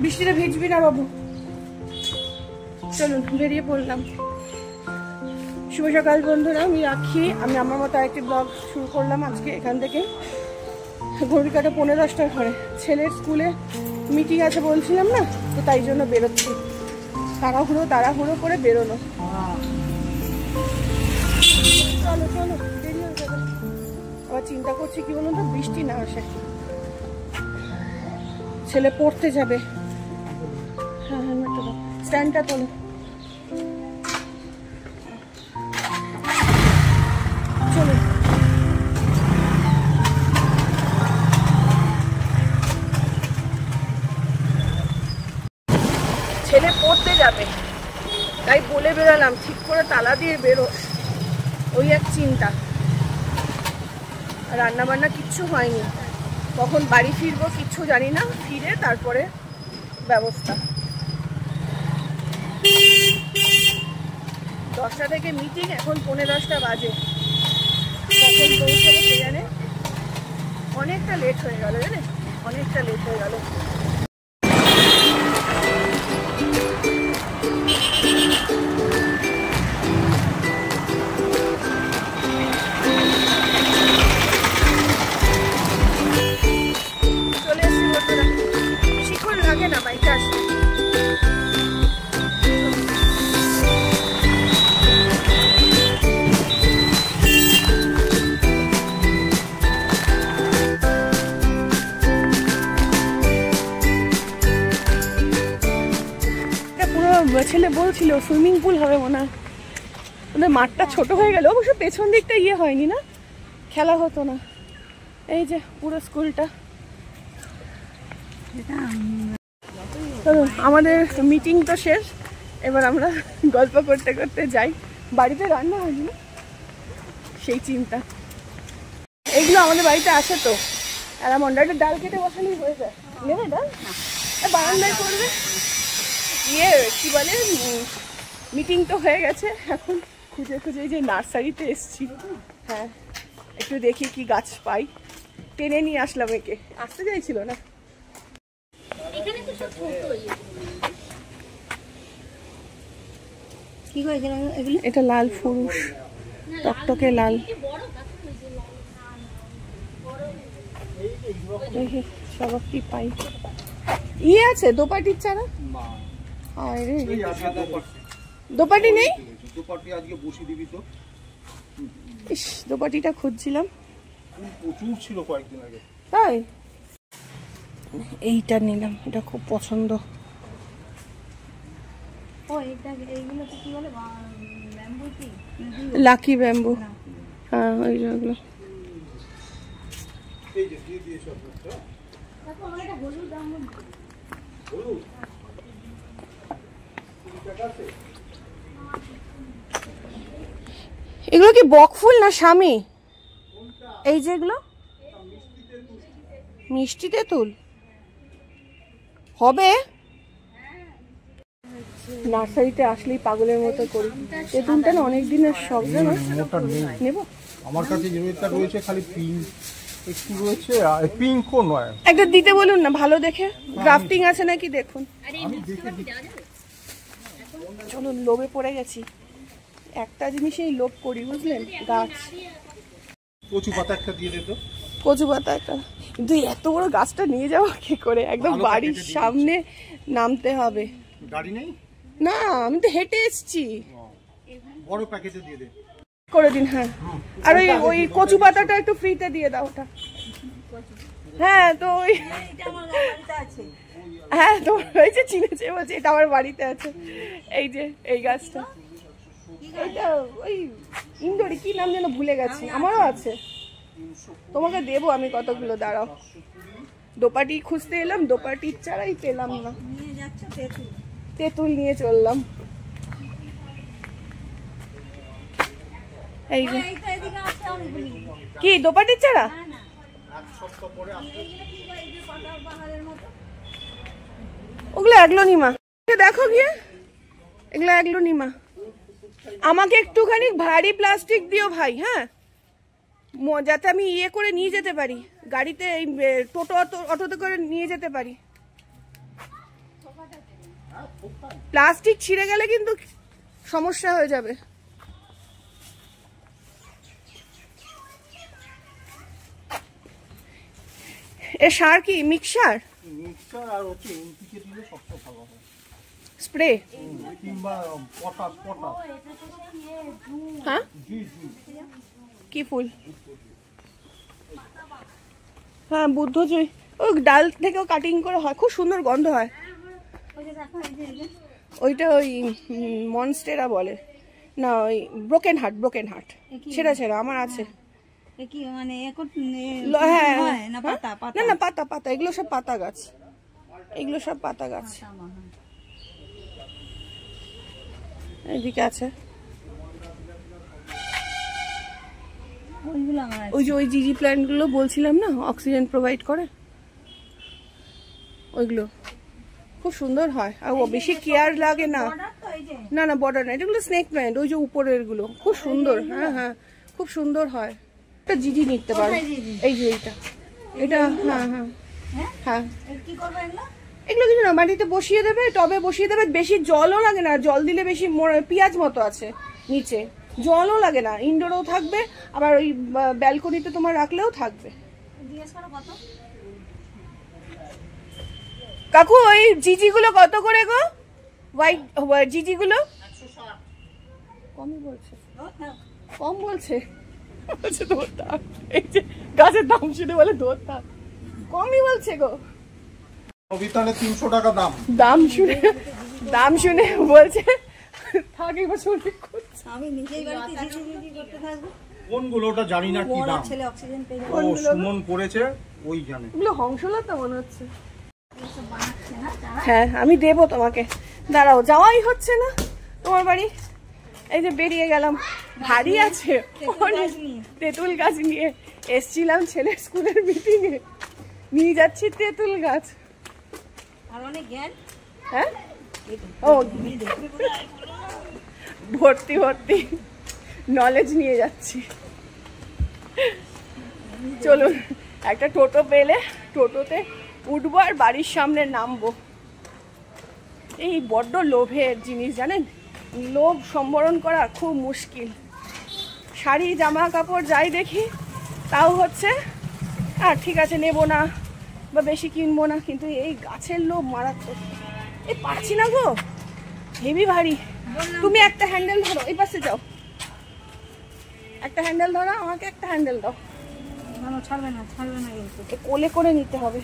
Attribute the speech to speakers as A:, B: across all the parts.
A: বৃষ্টিতে ভিজবি না বাবু। চলুন বেরিয়ে পড়লাম। শুভ সকাল বন্ধুরা, আমি রাখি। আমি আমার মতো আরেকটি ব্লগ শুরু করলাম আজকে এখান থেকে। ঘড়ি কাটা 10:15 ঘরে। ছেলের স্কুলে মিটিং আছে বলছিলাম না, তো তাই জন্য বেরোচ্ছি। তাড়াহুড়ো করে বেরোনো। চলো চলো দেরি হয়ে যাবে। আবার চিন্তা করছি কি বলুন তো, বৃষ্টি না আসে। ছেলে পড়তে যাবে। হ্যাঁ হেলমেটটা দাও, স্ট্যান্ডটা তোলো। চলো ছেলে পড়তে যাবে তাই বলে বেরোলাম, ঠিক করে তালা দিয়ে বেরো। ওই এক চিন্তা। রান্না বান্না কিচ্ছু হয়নি, কখন বাড়ি ফিরবো কিচ্ছু জানি না। ফিরে তারপরে ব্যবস্থা। 10টা থেকে মিটিং, এখন 10:15 বাজে। কখন পৌঁছাবো কে জানে। অনেকটা লেট হয়ে গেল, জানে, অনেকটা লেট হয়ে গেল। চলে এসছি বন্ধুরা, বেশিক্ষণ লাগে না বাইকে আসতে। ছেলে বলছিল সুইমিং পুল হবে মনে হয়। ওদের মাঠটা ছোট হয়ে গেল, অবশ্য পেছন দিকটা হয়নি না, খেলা হতো না। এই যে পুরো স্কুলটা। আমাদের মিটিং তো শেষ, এবার আমরা গল্প করতে করতে যাই। বাড়িতে রান্না হয়নি না, সেই চিন্তা। এইগুলো আমাদের বাড়িতে আসে তো, অ্যালামন্ডাটা ডাল কেটে বসালেই হয়ে যায়। নেবে ডাল বারান্দায় করবে। কি বলে, মিটিং তো হয়ে গেছে, এখন খুঁজে খুঁজে যে নার্সারিতে এসছি। হ্যাঁ, একটু দেখি কি গাছ পাই। টেনে নিয়ে আসলাম একে, আসতে চাইছিল না। এটা লাল ফুরুষ, টকটকে লাল। সব কি পাই। আছে দোপাটির চারা। দোপাটি নেই, ইস দোপাটিটা খুঁজছিলাম, প্রচুর ছিল কয়েকদিন আগে। তাই এইটা নিলাম, এটা খুব পছন্দ। Lucky bamboo. হ্যাঁ ওইগুলো। এগুলো কি বকফুল না স্বামী? এই যেগুলো মিষ্টি তেঁতুল হবে। নার্সারিতে আসলেই পাগলের মতো করি। তেঁতুলটা না অনেক দিনের শখ, জানো। নেব
B: আমার কাছে যেটা রয়েছে খালি পিঙ্ক একটু রয়েছে, আর পিঙ্ক কোন নয়।
A: একটা দিতে বলুন না, ভালো দেখে। গ্রাফটিং আছে নাকি দেখুন। চলুন, লোভে পড়ে গেছি। একটা জিনিসেই লোভ করি, বুঝলেন। গাছ,
B: কচু পাতা একটা দিয়ে দে তো।
A: কচু পাতা একটা, কিন্তু এত বড় গাছটা নিয়ে যাবো কি করে? একদম বাড়ির সামনে নামতে হবে।
B: গাড়ি নেই
A: না, আমি তো হেঁটে এসছি।
B: বড় প্যাকেটে দিয়ে দে
A: করে দিন। হ্যাঁ, আর ওই কচু পাতাটা একটু ফ্রিতে দিয়ে দাও ওটা। হ্যাঁ তো ওই, হ্যাঁ তো হয়েছে, চিনেছে, বলছে এটা আমার বাড়িতে আছে। এই যে এই গাছটা, এটা ওই ইন্দোরি কি নাম যেন ভুলে গেছি, আমারও আছে। তোমাকে দেবো আমি কতগুলো, দাঁড়াও। দোপাটি খুঁজতে এলাম, দোপাটির চারাই পেলাম না। তেঁতুল নিয়ে চললাম। এই যে কি দোপাটির চারা, ওগুলো অ্যাগ্লোনিমা। দেখো গিয়ে, এগুলো অ্যাগ্লোনিমা। আমাকে একটুখানি ভারী প্লাস্টিক দিও ভাই, হ্যাঁ, যাতে আমি ইয়ে করে নিয়ে যেতে পারি গাড়িতে, এই টোটো অটোতে করে নিয়ে যেতে পারি। প্লাস্টিক ছিঁড়ে গেলে কিন্তু সমস্যা হয়ে যাবে। এ সার কি মিক্সার?
B: মিক্সার আর হচ্ছে এনপিকে দিলে সবচেয়ে ভালো হয়।
A: স্প্রে
B: কিংবা পটাশ।
A: হ্যাঁ
B: জি।
A: কি ফুল? হ্যাঁ বুদ্ধজয়ী, ওই ডাল থেকেও কাটিং করে হয়, খুব সুন্দর গন্ধ হয়। ওইটা ওই মনস্টেরা বলে না, ওই ব্রোকেন হার্ট সেটা আমার আছে। না পাতা, এগুলো সব পাতা গাছ, এদিকে আছে। ওই যে ওই জিজি প্ল্যান্ট গুলো বলছিলাম না, অক্সিজেন প্রোভাইড করে, ওইগুলো খুব সুন্দর হয়। আর ও বেশি কেয়ার লাগে না। না বর্ডার না, এগুলো স্নেক প্ল্যান্ট, ওই যে উপরের গুলো খুব সুন্দর। হ্যাঁ খুব সুন্দর হয়। এটা জিজি নিতে পারো, এই যে এটা হ্যাঁ এগুলো কিছু না, মাটিতে বসিয়ে দেবে, টবে বসিয়ে দেবে। বেশি জলও লাগে না, জল দিলে বেশি পেঁয়াজ মতো আছে নিচে, জলও লাগে না, ইনডোরও থাকবে, আবার ওই ব্যালকনিতে তোমার রাখলেও থাকবে। কাকু ওই জিজি গুলো কত করে গো? হোয়াইট জিজি গুলো কম বলছে ধরতাম, এই যে গাছের দাম শুনে বলে ধরতাম, কমই বলছে গো।
B: 300 টাকা
A: দাম শুনে বলছে থাকি বছর
C: আমি নিজেই বাড়িতে জিজি করতে থাকবো।
B: কোনগুলো ওটা জানি না কি দাম।
C: ছেলে অক্সিজেন পেয়ে
B: ও সুমন করেছে, ওই জানে।
A: এগুলো হংসলতা মনে হচ্ছে। হ্যাঁ আমি দেবো তোমাকে, দাঁড়াও, যাওয়াই হচ্ছে না তোমার বাড়ি। এই যে বেরিয়ে গেলাম, ভারী আছে, তেঁতুল গাছ নিয়ে এসছিলাম ছেলের স্কুলের মিটিং এ, নিয়ে যাচ্ছি তেঁতুল গাছ।
C: আর অনেক জ্ঞান।
A: হ্যাঁ ও ভর্তি নলেজ নিয়ে যাচ্ছি। চলুন একটা টোটো পেলে টোটোতে উঠবো আর বাড়ির সামনে নামবো। এই বড্ড লোভের জিনিস জানেন, লোভ সম্বরণ করা খুব মুশকিল। শাড়ি জামা কাপড় যাই দেখি তাও হচ্ছে আর ঠিক আছে নেবো না বা বেশি কিনবো না, কিন্তু এই গাছের লোভ মারাত্মক। এই পারছি না গো, হেভি ভারী। তুমি একটা হ্যান্ডেল ধরো, এই পাশে যাও, একটা হ্যান্ডেল ধরো, আমাকে একটা হ্যান্ডেল দাও।
C: ছাড়বে না কিন্তু
A: কোলে করে নিতে হবে,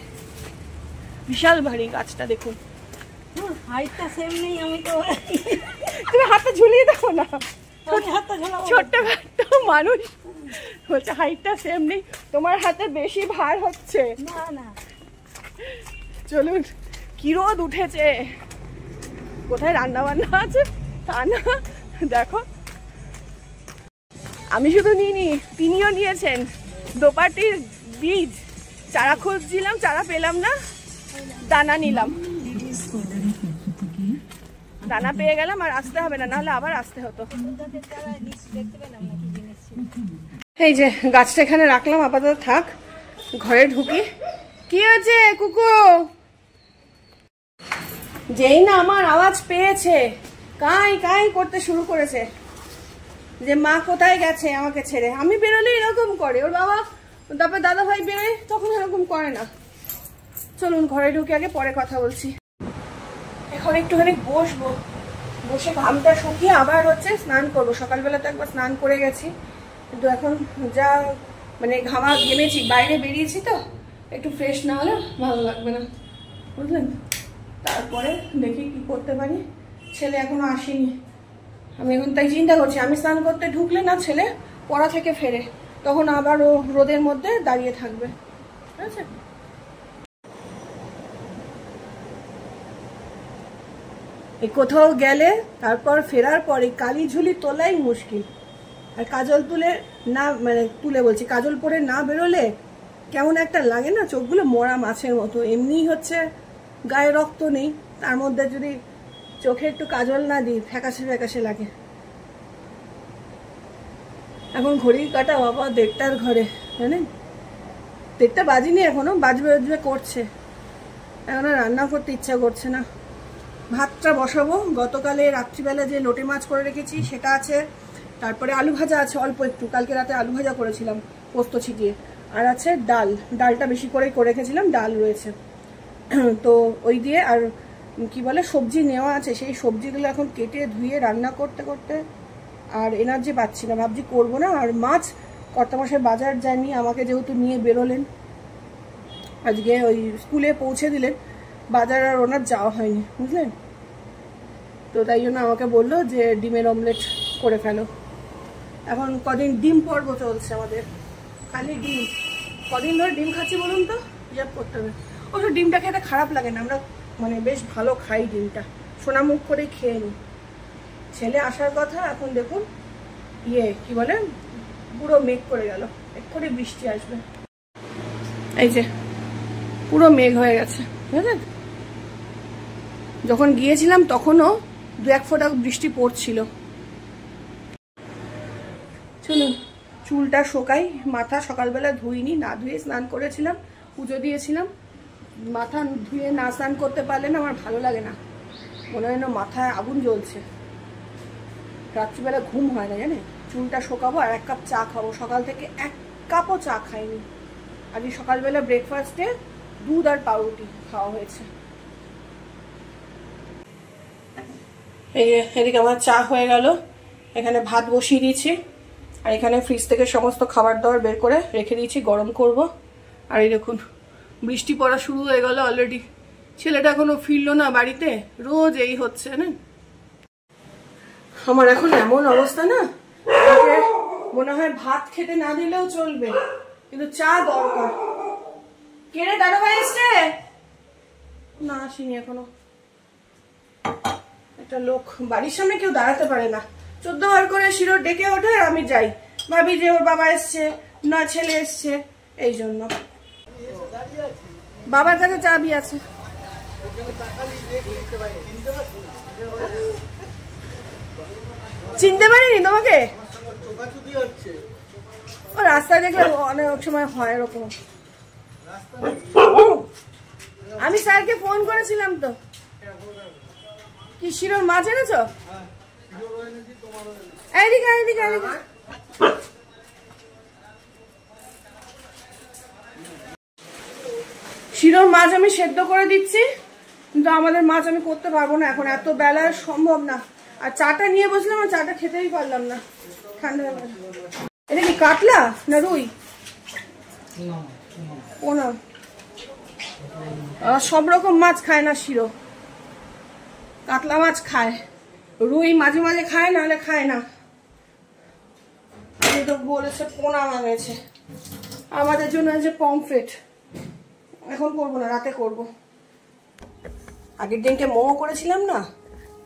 A: বিশাল ভারী গাছটা দেখুন।
C: হাইটটা সেম নেই, আমি তো
A: তুমি হাতটা ঝুলিয়ে দেখো না,
C: হাতটা ঝোলাবো।
A: ছোট্ট মানুষ বলছে হাইটটা সেম নেই, তোমার হাতে বেশি ভার হচ্ছে।
C: না
A: চলুন, কি রোদ উঠেছে, কোথায় রান্না বান্না আছে তা না, দেখো। আমি শুধু নিইনি, তিনিও নিয়েছেন দোপাটির বীজ। চারা খুঁজছিলাম, চারা পেলাম না, দানা নিলাম, দানা পেয়ে গেলাম। আর আসতে হবে না, নাহলে আবার আসতে হতো। এই যে গাছটা এখানে রাখলাম, আপাতত থাক, ঘরে ঢুকি। কি হয়েছে কুকু? যেই না আমার আওয়াজ পেয়েছে কাই করতে শুরু করেছে যে মা কোথায় গেছে আমাকে ছেড়ে। আমি বেরোলে এরকম করে, ওর বাবা তারপর দাদা ভাই বেরোয় তখন এরকম করে না। চলুন ঘরে ঢুকে আগে, পরে কথা বলছি। এখন একটুখানি বসবো, বসে ঘামটা শুকিয়ে আবার হচ্ছে স্নান করবো। সকালবেলা তো একবার স্নান করে গেছি, কিন্তু এখন যা মানে ঘেমেছি, বাইরে বেরিয়েছি তো, একটু ফ্রেশ না হলে ভালো লাগবে না, বুঝলেন। তারপরে দেখি কি করতে পারি। ছেলে এখনো আসেনি, আমি এখন তাই চিন্তা করছি, আমি স্নান করতে ঢুকলে না ছেলে পড়া থেকে ফেরে, তখন আবার ও রোদের মধ্যে দাঁড়িয়ে থাকবে, ঠিক আছে। কোথাও গেলে তারপর ফেরার পরে কালি ঝুলি তোলাই মুশকিল। আর কাজল বলছি কাজল পরে না বেরোলে কেমন একটা লাগে না, চোখগুলো মরা মাছের মতো। এমনিই হচ্ছে গায়ে রক্ত নেই, তার মধ্যে যদি চোখে একটু কাজল না দিই ফ্যাকাশে লাগে। এখন ঘড়ির কাটা বাবা 1:30টার ঘরে, জানেন 1:30টা বাজিনি এখনো, বাজবে করছে। এখন আর রান্না করতে ইচ্ছা করছে না। ভাতটা বসাবো। গতকালে রাত্রিবেলা যে লোটে মাছ করে রেখেছি সেটা আছে, তারপরে আলু ভাজা আছে অল্প একটু, কালকে রাতে আলু ভাজা করেছিলাম পোস্ত ছিটিয়ে, আর আছে ডালটা বেশি করেই করে রেখেছিলাম, ডাল রয়েছে। তো ওই দিয়ে আর কি বলে সবজি নেওয়া আছে, সেই সবজিগুলো এখন কেটে ধুয়ে রান্না করতে করতে আর এনার্জি পাচ্ছি না, ভাবছি করবো না। আর মাছ কর্তামশাই বাজার যায়নি, আমাকে যেহেতু নিয়ে বেরোলেন আজকে, ওই স্কুলে পৌঁছে দিলেন, বাজার আর ওনার যাওয়া হয়নি বুঝলেন। তো তাই জন্য আমাকে বললো যে ডিমের অমলেট করে ফেলো। এখন কদিন ডিম পর্ব চলছে আমাদের, খালি ডিম। কদিন ধরে ডিম খাচ্ছি বলুন তো, হিসাব করতে হবে। অবশ্য ডিমটা খেতে খারাপ লাগে না, আমরা মানে বেশ ভালো খাই ডিমটা, সোনামুখ করে খেয়ে নিই। ছেলে আসার কথা, এখন দেখুন কি বলে পুরো মেঘ করে গেল, এক্ষুনি বৃষ্টি আসবে। এই যে পুরো মেঘ হয়ে গেছে বুঝলেন। যখন গিয়েছিলাম তখনও 2-1 ফোঁটা বৃষ্টি পড়ছিল। চলুন চুলটা শোকাই, মাথা সকালবেলা ধুইনি, না ধুয়ে স্নান করেছিলাম, পুজো দিয়েছিলাম। মাথা ধুয়ে না স্নান করতে পারলে না আমার ভালো লাগে না, মনে হয় না মাথায় আগুন জ্বলছে, রাত্রিবেলা ঘুম হয় না জানে। চুলটা শোকাবো আর 1 কাপ চা খাবো, সকাল থেকে 1 কাপও চা খাইনি। আজকে সকালবেলা ব্রেকফাস্টে দুধ আর পাউরুটি খাওয়া হয়েছে। এদিকে আমার চা হয়ে গেল, এখানে ভাত বসিয়ে দিয়েছি, আর এখানে ফ্রিজ থেকে সমস্ত খাবার দাবার বের করে রেখে দিয়েছি, গরম করব। আর এই দেখুন বৃষ্টি পড়া শুরু হয়ে গেল অলরেডি। ছেলেটা এখনো ফিরলো না বাড়িতে, রোজ এই হচ্ছে না। আমার এখন এমন অবস্থা না, মনে হয় ভাত খেতে না দিলেও চলবে, কিন্তু চা দরকার। কে রে, দাদা ভাই এসছে? না আসেনি এখনো। একটা লোক বাড়ির সামনে কেউ দাঁড়াতে পারে না, 14 বার করে শিরোর ডেকে ওঠে, আমি যাই, ভাবি যে ওর বাবা এসছে না ছেলে এসছে, এই জন্য। বাবার কাছে চাবি আছে। চিনতে পারিনি তোমাকে, ও রাস্তায় দেখলে অনেক সময় হয় এরকম। আমি স্যারকে ফোন করেছিলাম তো। কি শিরোর মাছ এনেছো? এইদিকে এইদিকে এইদিকে। শিরোর মাছ আমি সেদ্ধ করে দিচ্ছি, কিন্তু আমাদের মাছ আমি করতে পারবো না এখন, এত বেলা সম্ভব না। আর চাটা নিয়ে বসলাম, আর চাটা খেতেই পারলাম না, ঠান্ডা হয়ে গেল। এটা কি কাতলা না রুই? পোনা। সব রকম মাছ খায় না শিরো, কাতলা মাছ খায়, রুই মাঝে মাঝে খায়, নাহলে খায় না। আমি তো বলেছে পোনা মাঙেছে, আমাদের জন্য যে পমফ্রেট, এখন করবো না, রাতে করব। আগের দিনকে মোমো করেছিলাম না,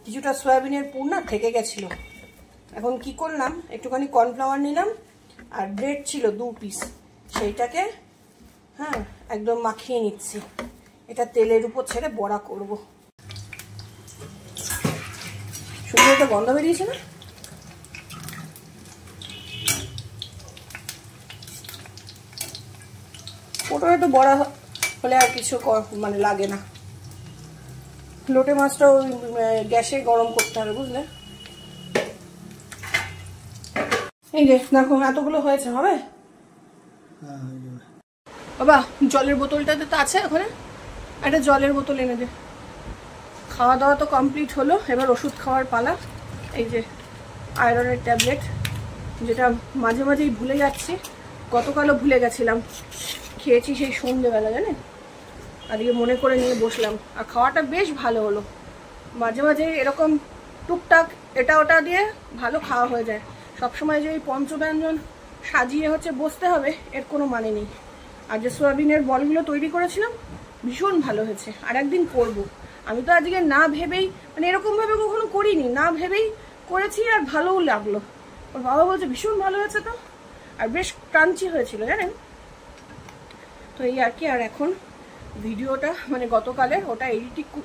A: কিছুটা সয়াবিনের পুর না থেকে গেছিল। এখন কি করলাম, একটুখানি কর্নফ্লাওয়ার নিলাম, আর ব্রেড ছিল 2 পিস, সেইটাকে একদম মাখিয়ে নিচ্ছি। এটা তেলের উপর ছেড়ে বড়া করব। সুন্দর একটা গন্ধ বেরিয়েছে না? ওটা তো বড়া হলে আর কিছু মানে লাগে না। লোটে মাছটা গ্যাসে গরম করতে হবে বুঝলে। এই যে দেখো এতগুলো হয়েছে, হবে? বাবা জলের বোতলটাতে তো আছে ওখানে, একটা জলের বোতল এনে দে। খাওয়া দাওয়া তো কমপ্লিট হলো, এবার ওষুধ খাওয়ার পালা। এই যে আয়রনের ট্যাবলেট, যেটা মাঝে মাঝেই ভুলে যাচ্ছি, গতকালও ভুলে গেছিলাম, খেয়েছি সেই সন্ধ্যেবেলা জানেন, আজকে মনে করে নিয়ে বসলাম। আর খাওয়াটা বেশ ভালো হলো, মাঝে মাঝে এরকম টুকটাক এটা ওটা দিয়ে ভালো খাওয়া হয়ে যায়। সবসময় যে ওই পঞ্চব্যঞ্জন সাজিয়ে বসতে হবে এর কোনো মানে নেই। আর যে সোয়াবিনের বলগুলো তৈরি করেছিলাম ভীষণ ভালো হয়েছে, আর একদিন করবো। আমি তো আজকে না ভেবেই, মানে এরকমভাবে কখনো করিনি, না ভেবেই করেছি, আর ভালোও লাগলো। ওর বাবা বলছে ভীষণ ভালো হয়েছে তো, আর বেশ ক্রাঞ্চি হয়েছিল জানেন। তো এই আর কি। আর এখন ভিডিওটা মানে গতকালের ওটা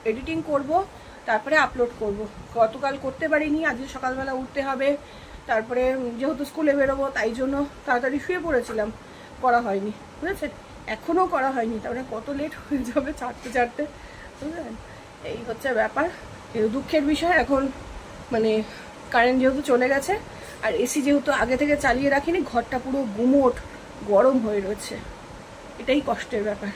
A: এডিটিং করব, তারপরে আপলোড করব। গতকাল করতে পারিনি, আজকে সকালবেলা উঠতে হবে, তারপরে যেহেতু স্কুলে বেরোবো তাই জন্য তাড়াতাড়ি শুয়ে পড়েছিলাম, করা হয়নি বুঝেছেন, এখনও করা হয়নি। তারপরে কত লেট হয়ে যাবে ছাড়তে বুঝলেন, এই হচ্ছে ব্যাপার। কিন্তু দুঃখের বিষয় এখন মানে কারেন্ট যেহেতু চলে গেছে আর এসি যেহেতু আগে থেকে চালিয়ে রাখিনি, ঘরটা পুরো গুমোট গরম হয়ে রয়েছে। এটাই কষ্টের ব্যাপার।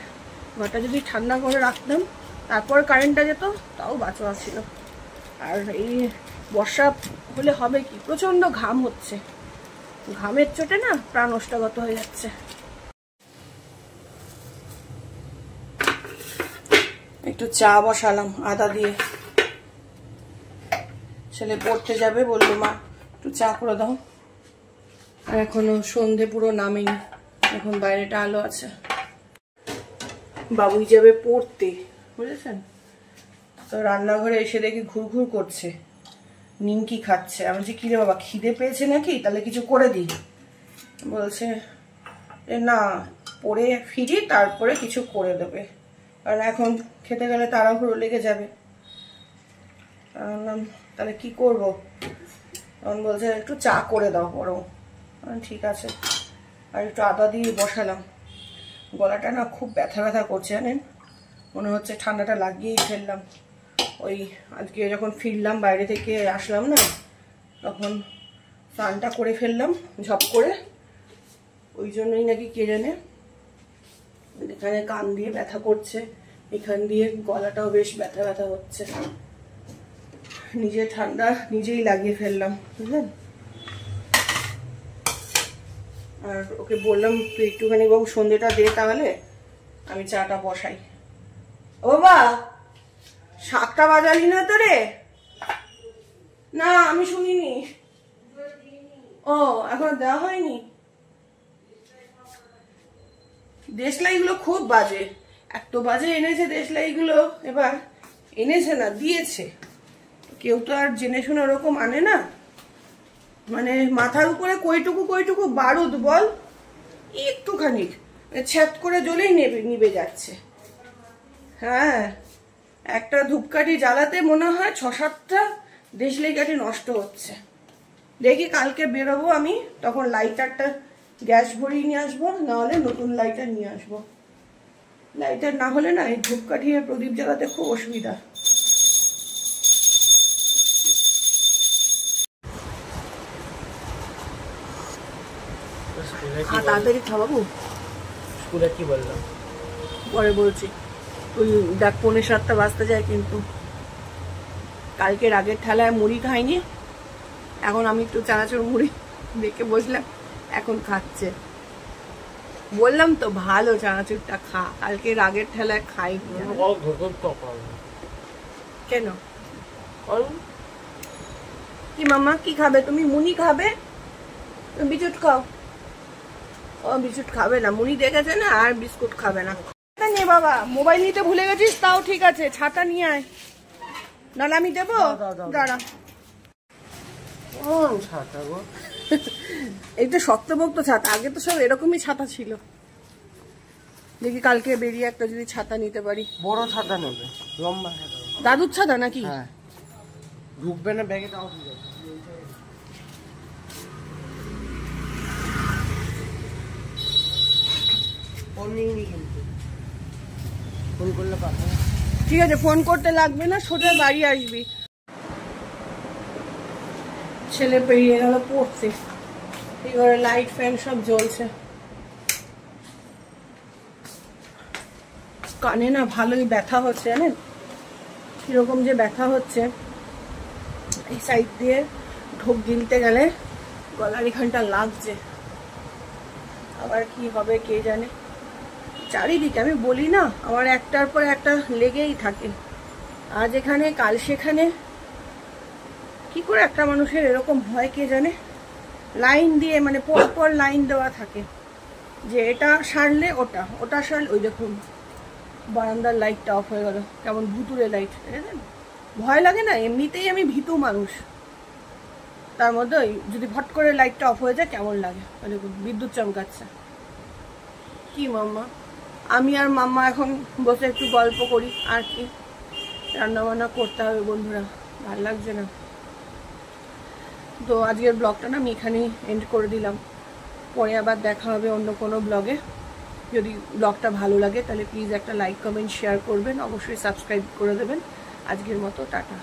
A: ঘরটা যদি ঠান্ডা করে রাখতাম তারপর কারেন্টটা যেত, তাও বাঁচা ছিল। আর এই বর্ষা হলে হবে কি, প্রচণ্ড ঘাম হচ্ছে, ঘামের চোটে না প্রাণ ওষ্ঠাগত হয়ে যাচ্ছে। একটু চা বসালাম আদা দিয়ে, ছেলে পড়তে যাবে, বললো মা একটু চা করে দাও। আর এখনো সন্ধে পুরো নামেনি, এখন বাইরেটা আলো আছে। বাবুই যাবে পড়তে, বুঝেছেন তো। রান্নাঘরে এসে দেখি ঘুরঘুর করছে, নিমকি খাচ্ছে। আমি বলছি কিরে বাবা, খিদে পেয়েছে নাকি, তাহলে কিছু করে দিই। বলছে না, পড়ে ফিরি তারপরে কিছু করে দেবে, কারণ এখন খেতে গেলে তাড়াহুড়ো লেগে যাবে। তাহলে কি করব? তখন বলছে একটু চা করে দাও বরং। ঠিক আছে, আর একটু আদা দিয়ে বসালাম। গলাটা না খুব ব্যথা ব্যথা করছে জানেন, মনে হচ্ছে ঠান্ডাটা লাগিয়েই ফেললাম। ওই আজকে যখন ফিরলাম বাইরে থেকে আসলাম না, তখন স্নানটা করে ফেললাম ঝপ করে, ওই জন্যই নাকি কে জানে এখানে কান দিয়ে ব্যথা করছে, এখান দিয়ে গলাটাও বেশ ব্যথা ব্যথা হচ্ছে। নিজে ঠান্ডা নিজেই লাগিয়ে ফেললাম, বুঝলেন। আর ওকে বললাম তুই একটুখানি বাবু সন্ধ্যেটা দে, তাহলে আমি চাটা বসাই। ও বাবা, শাকটা বাজালি না তো রে? না আমি শুনিনি। ও এখন দেওয়া হয়নি। দেশলাইগুলো খুব বাজে, এত বাজে এনেছে দেশলাইগুলো। এবার এনেছে না, দিয়েছে। কেউ তো আর জেনে শুনে ওরকম আনে না। মানে মাথার উপরে কইটুকু কইটুকু বারুদ বল, একটুখানি ছ্যাত করে জ্বলেই নিবে যাচ্ছে। হ্যাঁ, একটা ধূপকাঠি জ্বালাতে মনে হয় ৬-৭টা দেশলাই কাঠি নষ্ট হচ্ছে। দেখি কালকে বেরোবো আমি, তখন লাইটারটা গ্যাস ভরিয়ে নিয়ে আসবো, নাহলে নতুন লাইটার নিয়ে আসবো। লাইটার না হলে না এই ধূপকাঠি আর প্রদীপ জ্বালাতে খুব অসুবিধা। তাড়াতাড়ি খাওয়াবো।
B: স্কুলে কি বললাম
A: পরে বলছি। তুই দেখ 6:45 বাজতে যায়, কিন্তু কালকে রাগের ঠেলায় মুড়ি খাইনি, এখন আমি একটু চানাচুর মুড়ি দেখে বসলাম, এখন খাচ্ছে। বললাম তো ভালো চানাচুরটা খা, কালকে রাগের ঠেলায় খাই। কেন কি মামা কি খাবে তুমি? মুড়ি খাবে? বিস্কুট খাও। ও বিস্কুট খাবে না, মুড়ি দেখেছে না, আর বিস্কুট খাবে না। নে বাবা, মোবাইল নিতে ভুলে গেছিস, তাও ঠিক আছে, ছাতা নিয়ে আয়, নাহলে আমি দেবো। দাঁড়া,
B: ছাতা গো,
A: এই তো শক্তপোক্ত ছাতা, আগে তো সব এরকমই ছাতা ছিল। দেখি কালকে বেরিয়ে একটা যদি ছাতা নিতে পারি।
B: বড় ছাতা নেবে, লম্বা ছাতা।
A: দাদুর ছাতা নাকি?
B: হ্যাঁ, ঢুকবে না ব্যাগে, তাও ঠিক আছে। ফোন নিইনি কিন্তু, ফোন করলে পাবো।
A: ঠিক আছে, ফোন করতে লাগবে না, সোজা বাড়ি আসবি। ছেলে বেরিয়ে গেল পড়তে, এবারে লাইট ফ্যান সব জ্বলছে। কানে না ভালোই ব্যথা হচ্ছে জানেন, কিরকম যে ব্যথা হচ্ছে। এই সাইড দিয়ে ঢোক গিলতে গেলে গলার এখানটা লাগছে, আবার কি হবে কে জানে। চারিদিকে আমি বলি না, আমার একটার পর একটা লেগেই থাকে, আজ এখানে কাল সেখানে। কি করে একটা মানুষের এরকম হয় কে জানে। লাইন দিয়ে মানে পরপর লাইন দেওয়া থাকে, যে এটা সারলে ওটা, ওটা সারলে। ওই দেখুন বারান্দার লাইটটা অফ হয়ে গেল, কেমন ভুতুরে লাইট, ভয় লাগে না। এমনিতেই আমি ভীতু মানুষ, তার মধ্যে যদি ভট করে লাইটটা অফ হয়ে যায় কেমন লাগে। দেখুন বিদ্যুৎ চমকাচ্ছে। কি মাম্মা, আমি আর মাম্মা এখন বসে একটু গল্প করি, আর কি। রান্না বান্না করতে হবে বন্ধুরা, ভালো লাগছে না তো। আজকের ব্লগটা না আমি এখানেই এন্ড করে দিলাম, পরে আবার দেখা হবে অন্য কোনো ব্লগে। যদি ব্লগটা ভালো লাগে তাহলে প্লিজ একটা লাইক কমেন্ট শেয়ার করবেন, অবশ্যই সাবস্ক্রাইব করে দেবেন। আজকের মতো টাটা।